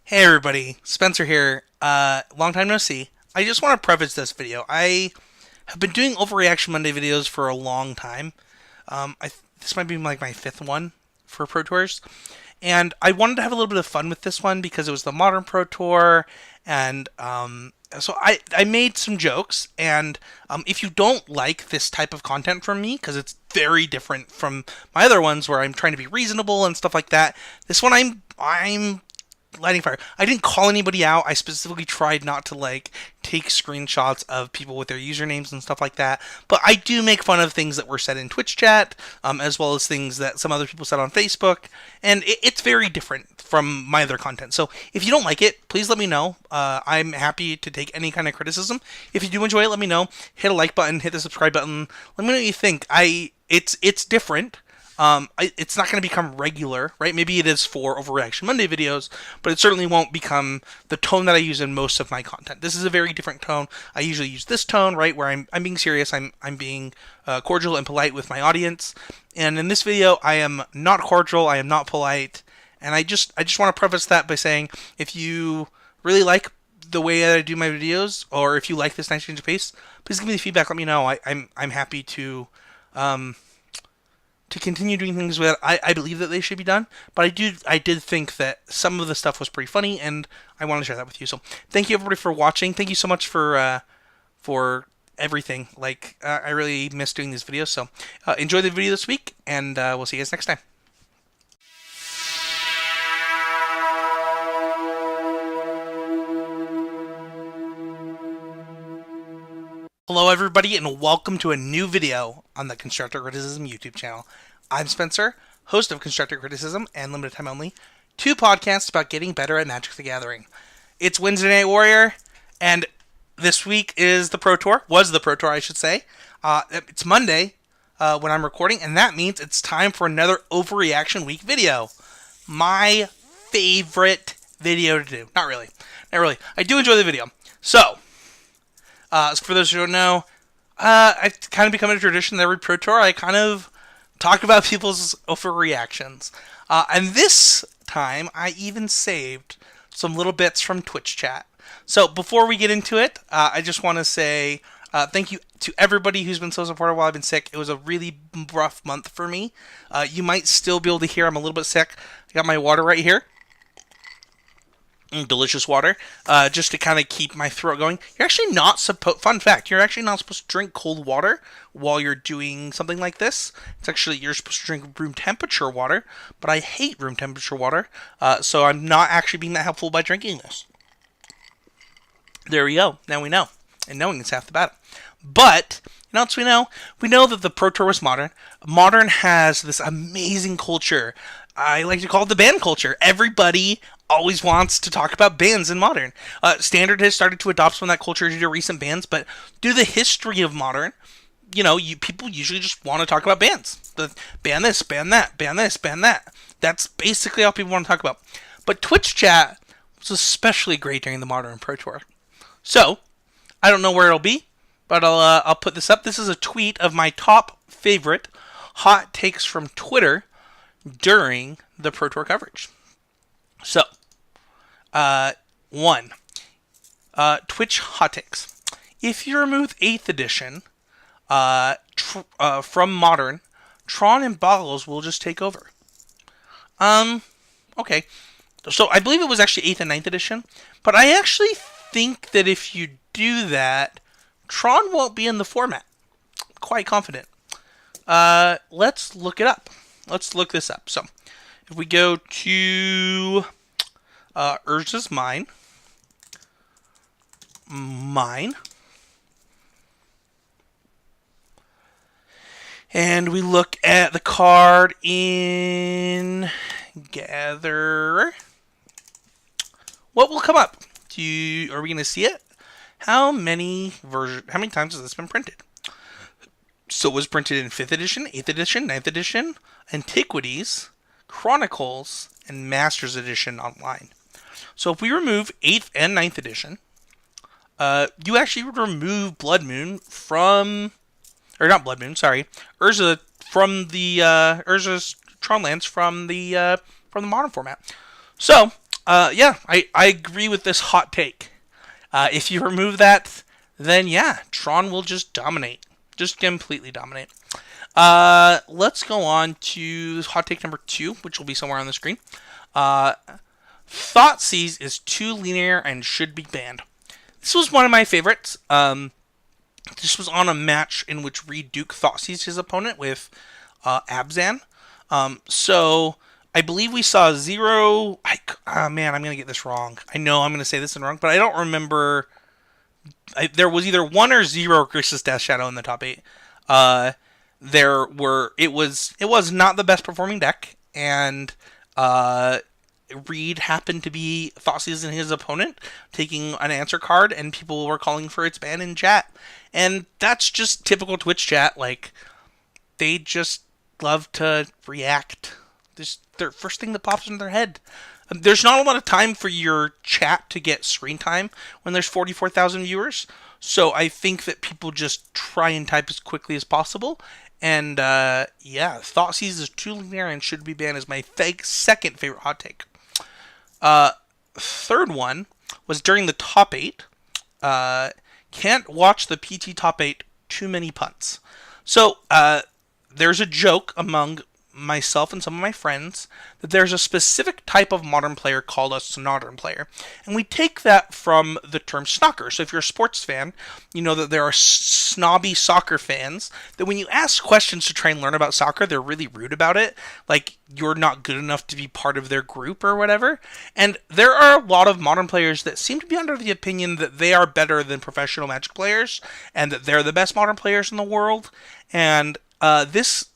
Hey everybody, Spencer here. Long time no see. I just want to preface this video. I have been doing Overreaction Monday videos for a long time. This might be like my fifth one for Pro Tours, and I wanted to have a little bit of fun with this one because it was the Modern Pro Tour, and so I made some jokes. And if you don't like this type of content from me, because it's very different from my other ones where I'm trying to be reasonable and stuff like that, this one I'm lighting fire. I didn't call anybody out. I specifically tried not to take screenshots of people with their usernames and stuff like that. But I do make fun of things that were said in Twitch chat, as well as things that some other people said on Facebook, and it's very different from my other content. So if you don't like it, please let me know. I'm happy to take any kind of criticism. If you do enjoy it, let me know. Hit a like button, hit the subscribe button. Let me know what you think. It's different. It's not going to become regular, right? Maybe it is for Overreaction Monday videos, but it certainly won't become the tone that I use in most of my content. This is a very different tone. I usually use this tone, right, where I'm being serious, I'm being cordial and polite with my audience. And in this video, I am not cordial, I am not polite, and I just want to preface that by saying, if you really like the way that I do my videos, or if you like this nice change of pace, please give me the feedback. Let me know. I'm happy to continue doing things that I believe that they should be done. But I did think that some of the stuff was pretty funny, and I want to share that with you. So thank you everybody for watching. Thank you so much for everything. I really miss doing these videos. So enjoy the video this week, and we'll see you guys next time. Hello everybody, and welcome to a new video on the Constructive Criticism YouTube channel. I'm Spencer, host of Constructive Criticism and Limited Time Only, two podcasts about getting better at Magic the Gathering. It's Wednesday Night Warrior, and this week is the Pro Tour, was the Pro Tour I should say. It's Monday when I'm recording, and that means it's time for another Overreaction Week video. My favorite video to do. Not really. I do enjoy the video. So for those who don't know, it's kind of become a tradition that every Pro Tour I kind of talk about people's overreactions. And this time, I even saved some little bits from Twitch chat. So before we get into it, I just want to say thank you to everybody who's been so supportive while I've been sick. It was a really rough month for me. You might still be able to hear I'm a little bit sick. I got my water right here. Delicious water, just to kind of keep my throat going. You're actually not supposed, fun fact, you're actually not supposed to drink cold water while you're doing something like this. It's actually, you're supposed to drink room temperature water, but I hate room temperature water, so I'm not actually being that helpful by drinking this. There we go, now we know, and knowing is half the battle. But, you know what we know? We know that the Pro Tour was Modern. Modern has this amazing culture. I like to call it the band culture. Everybody always wants to talk about bands in Modern. Standard has started to adopt some of that culture due to recent bands, but due to the history of Modern, people usually just want to talk about bands. Band this, band that, band this, band that. That's basically all people want to talk about. But Twitch chat was especially great during the Modern Pro Tour. So, I don't know where it'll be, but I'll put this up. This is a tweet of my top favorite hot takes from Twitter during the Pro Tour coverage. So, one, Twitch hot takes. If you remove 8th edition from Modern, Tron and Boggles will just take over. Okay. So, I believe it was actually 8th and 9th edition, but I actually think that if you do that, Tron won't be in the format. Quite confident. Let's look it up. Let's look this up. So, if we go to Urza's Mine, and we look at the card in Gather, what will come up? Are we going to see it? How many times has this been printed? So it was printed in 5th edition, 8th edition, 9th edition, Antiquities, Chronicles, and Masters Edition online. So if we remove 8th and 9th edition, you actually would remove Blood Moon from, or not Blood Moon, sorry, Urza from the Urza's Tron lands from the Modern format. So Yeah, I agree with this hot take. If you remove that, then yeah, Tron will just dominate. Just completely dominate. Let's go on to hot take number 2, which will be somewhere on the screen. Uh, Thoughtseize is too linear and should be banned. This was one of my favorites. This was on a match in which Reed Duke Thoughtseized his opponent with Abzan. So I believe we saw zero. Man, I'm gonna get this wrong. I know I'm gonna say this wrong, but I don't remember. There was either 1 or 0 Grixis Death Shadow in the top 8. There were. It was not the best performing deck, and Reed happened to be Thoughtseize in his opponent, taking an answer card, and people were calling for its ban in chat. And that's just typical Twitch chat. Like, they just love to react. This their first thing that pops into their head. There's not a lot of time for your chat to get screen time when there's 44,000 viewers. So I think that people just try and type as quickly as possible. And yeah, Thoughtseize is too linear and should be banned is my second favorite hot take. Third one was during the top 8. Can't watch the PT top 8, too many punts. So there's a joke among myself and some of my friends that there's a specific type of modern player called a snodern player. And we take that from the term snocker. So if you're a sports fan, you know that there are snobby soccer fans that when you ask questions to try and learn about soccer, they're really rude about it. Like, you're not good enough to be part of their group or whatever. And there are a lot of modern players that seem to be under the opinion that they are better than professional Magic players and that they're the best modern players in the world. And this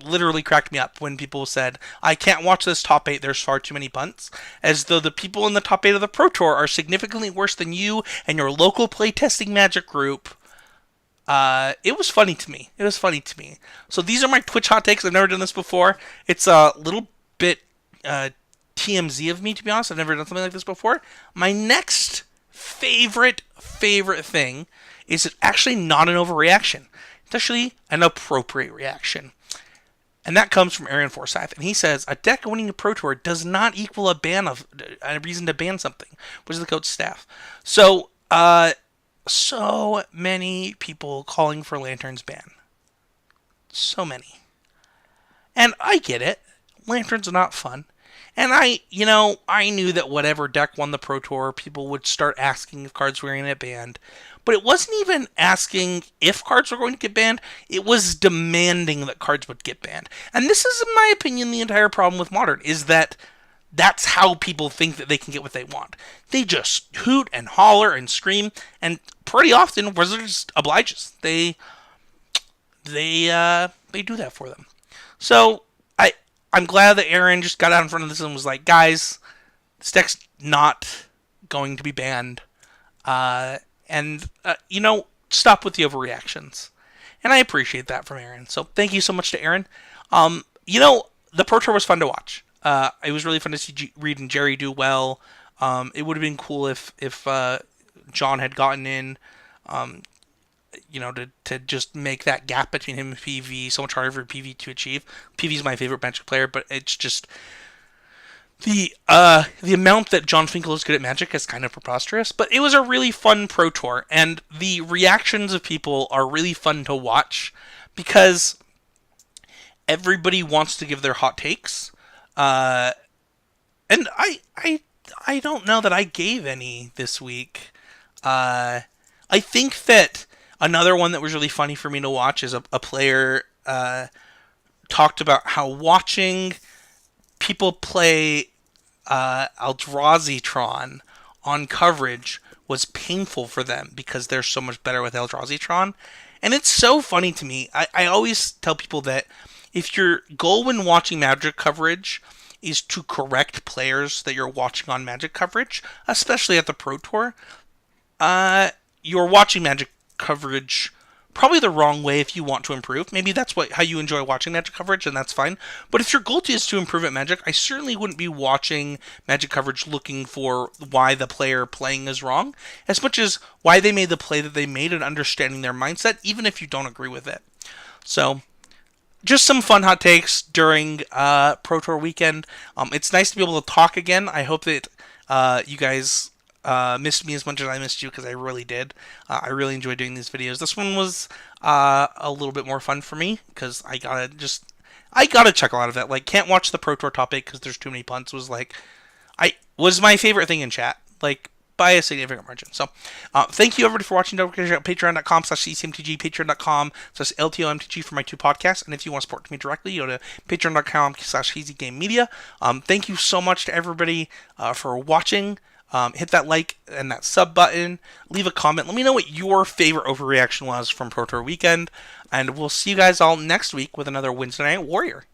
literally cracked me up when people said, I can't watch this top 8, there's far too many punts, as though the people in the top 8 of the Pro Tour are significantly worse than you and your local playtesting Magic group. It was funny to me. So these are my Twitch hot takes. I've never done this before. It's a little bit TMZ of me, to be honest. I've never done something like this before. My next favorite thing is actually not an overreaction. It's actually an appropriate reaction. And that comes from Aaron Forsyth. And he says, a deck winning a Pro Tour does not equal a reason to ban something, which is the coach staff. So, so many people calling for Lantern's ban. So many. And I get it. Lanterns are not fun. And I knew that whatever deck won the Pro Tour, people would start asking if cards were going to get banned. But it wasn't even asking if cards were going to get banned. It was demanding that cards would get banned. And this is, in my opinion, the entire problem with Modern, is that that's how people think that they can get what they want. They just hoot and holler and scream, and pretty often Wizards obliges. They do that for them. So I'm glad that Aaron just got out in front of this and was like, guys, this deck's not going to be banned. Stop with the overreactions. And I appreciate that from Aaron. So thank you so much to Aaron. The Pro Tour was fun to watch. It was really fun to see Reed and Jerry do well. It would have been cool if John had gotten in, to just make that gap between him and PV so much harder for PV to achieve. PV's my favorite Magic player, but it's just the amount that John Finkel is good at Magic is kind of preposterous. But it was a really fun Pro Tour, and the reactions of people are really fun to watch because everybody wants to give their hot takes. And I don't know that I gave any this week. I think that another one that was really funny for me to watch is a player talked about how watching people play Eldrazi Tron on coverage was painful for them because they're so much better with Eldrazi Tron. And it's so funny to me. I always tell people that if your goal when watching Magic coverage is to correct players that you're watching on Magic coverage, especially at the Pro Tour, you're watching Magic coverage probably the wrong way if you want to improve. Maybe that's how you enjoy watching Magic coverage, and that's fine. But if your goal is to improve at Magic, I certainly wouldn't be watching Magic coverage looking for why the player playing is wrong, as much as why they made the play that they made and understanding their mindset, even if you don't agree with it. So, just some fun hot takes during Pro Tour weekend. It's nice to be able to talk again. I hope that you guys missed me as much as I missed you because I really did. I really enjoyed doing these videos. This one was a little bit more fun for me because I gotta check a lot of it. Like, can't watch the Pro Tour topic because there's too many punts. Was my favorite thing in chat. Like, by a significant margin. So, thank you everybody for watching. Don't forget to check out patreon.com/ccmtg, patreon.com/LTOMTG for my two podcasts. And if you want to support me directly, go to patreon.com/easygamemedia. Thank you so much to everybody for watching. Hit that like and that sub button. Leave a comment. Let me know what your favorite overreaction was from Pro Tour weekend. And we'll see you guys all next week with another Wednesday Night Warrior.